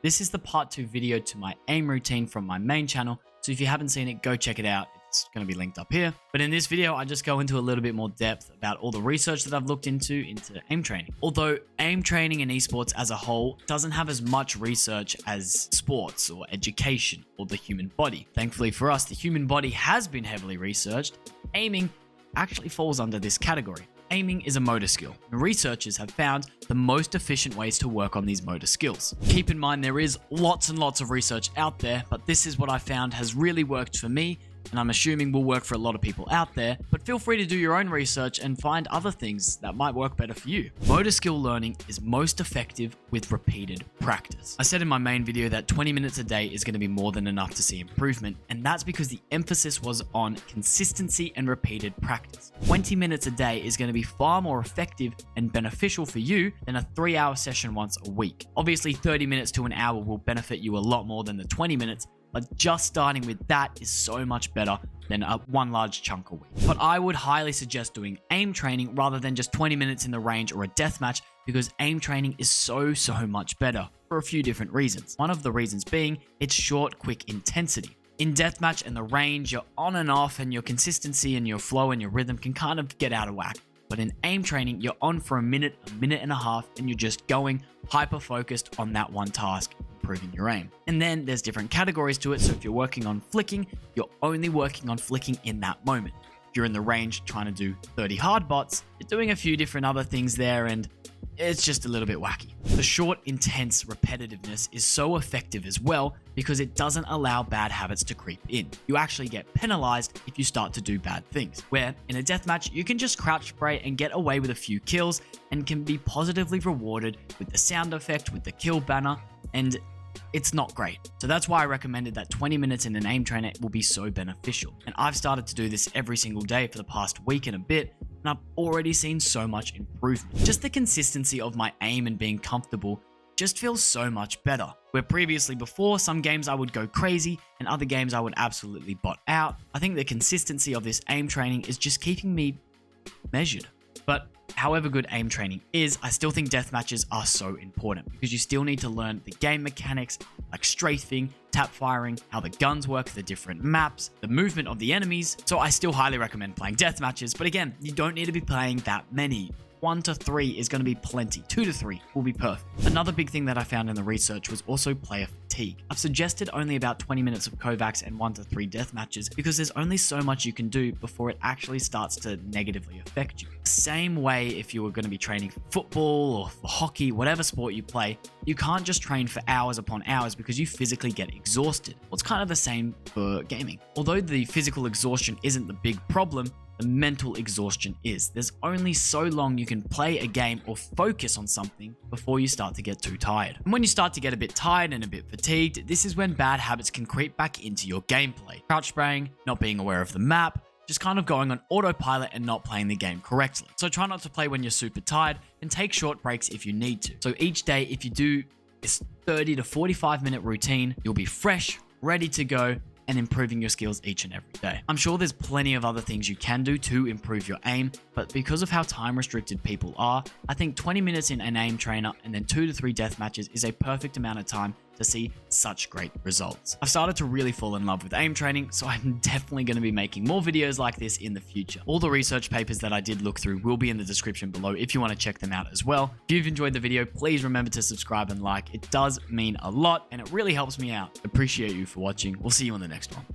This is the part 2 video to my aim routine from my main channel, so if you haven't seen it, go check it out. It's going to be linked up here. But in this video, I just go into a little bit more depth about all the research that I've looked into aim training. Although aim training and esports as a whole doesn't have as much research as sports or education or the human body. Thankfully for us, the human body has been heavily researched. Aiming actually falls under this category. Aiming is a motor skill, and researchers have found the most efficient ways to work on these motor skills. Keep in mind there is lots and lots of research out there, but this is what I found has really worked for me, and I'm assuming will work for a lot of people out there, but feel free to do your own research and find other things that might work better for you. Motor skill learning is most effective with repeated practice. I said in my main video that 20 minutes a day is going to be more than enough to see improvement, and that's because the emphasis was on consistency and repeated practice. 20 minutes a day is going to be far more effective and beneficial for you than a 3-hour session once a week. Obviously, 30 minutes to an hour will benefit you a lot more than the 20 minutes, but just starting with that is so much better than one large chunk a week. But I would highly suggest doing aim training rather than just 20 minutes in the range or a deathmatch, because aim training is so much better for a few different reasons. One of the reasons being it's short, quick intensity. In deathmatch and the range, you're on and off, and your consistency and your flow and your rhythm can kind of get out of whack. But in aim training, you're on for a minute and a half, and you're just going hyper-focused on that one task, improving your aim. And then there's different categories to it, so if you're working on flicking, you're only working on flicking in that moment. If you're in the range trying to do 30 hard bots, you're doing a few different other things there, and it's just a little bit wacky. The short, intense repetitiveness is so effective as well because it doesn't allow bad habits to creep in. You actually get penalized if you start to do bad things, where in a deathmatch, you can just crouch spray and get away with a few kills and can be positively rewarded with the sound effect, with the kill banner, and it's not great. So that's why I recommended that 20 minutes in an aim trainer will be so beneficial. And I've started to do this every single day for the past week and a bit, and I've already seen so much improvement. Just the consistency of my aim and being comfortable just feels so much better. Where previously before, some games I would go crazy and other games I would absolutely bot out. I think the consistency of this aim training is just keeping me measured. But however good aim training is, I still think deathmatches are so important because you still need to learn the game mechanics like strafing, tap firing, how the guns work, the different maps, the movement of the enemies. So I still highly recommend playing deathmatches, but again, you don't need to be playing that many. 1 to 3 is going to be plenty. 2 to 3 will be perfect. Another big thing that I found in the research was also player fatigue. I've suggested only about 20 minutes of Kovacs and 1 to 3 death matches because there's only so much you can do before it actually starts to negatively affect you. Same way if you were going to be training for football or for hockey, whatever sport you play, you can't just train for hours upon hours because you physically get exhausted. Well, it's kind of the same for gaming. Although the physical exhaustion isn't the big problem, the mental exhaustion is. There's only so long you can play a game or focus on something before you start to get too tired. And when you start to get a bit tired and a bit fatigued, this is when bad habits can creep back into your gameplay. Crouch spraying, not being aware of the map, just kind of going on autopilot and not playing the game correctly. So try not to play when you're super tired and take short breaks if you need to. So each day, if you do this 30 to 45 minute routine, you'll be fresh, ready to go, and improving your skills each and every day. I'm sure there's plenty of other things you can do to improve your aim, but because of how time restricted people are, I think 20 minutes in an aim trainer and then 2 to 3 death matches is a perfect amount of time to see such great results. I've started to really fall in love with aim training, so I'm definitely going to be making more videos like this in the future. All the research papers that I did look through will be in the description below if you want to check them out as well. If you've enjoyed the video, please remember to subscribe and like. It does mean a lot and it really helps me out. Appreciate you for watching. We'll see you on the next one.